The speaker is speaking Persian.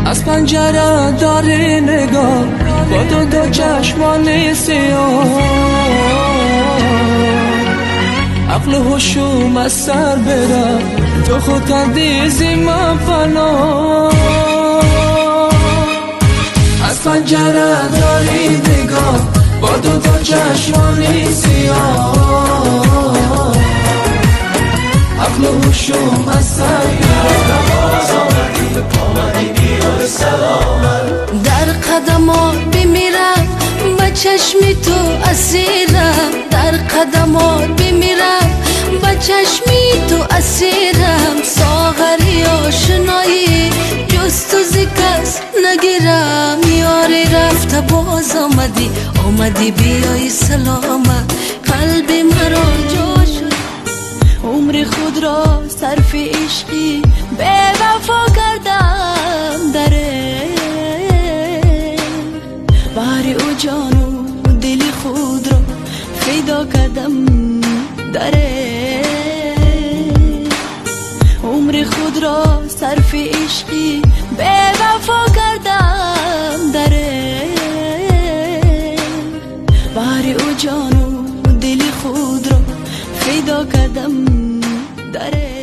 از پنجره داری نگاه با دو چشمان سیاه، عقل و هوشم از سر بره، تو خود کردی من فنا. از پنجره داری نگاه با دو چشمان سیاه، عقل و هوشم از سر بره. در قدمات بمیرم با چشمی تو اسیرم، در قدمات بمیرم با چشمی تو اسیرم. ساغری آشنایی جز تو ز کس نگیرم، یاری رفته باز آمدی بیای سلامت. قلب مرا جا شد، عمر خود را صرف عشقی به وفا کردم. دره باری او جان و دل خود را فدا کردم. دره عمر خود را صرف عشقی به وفا کردم. دره باری او جان و دل خود را فدا کردم. دره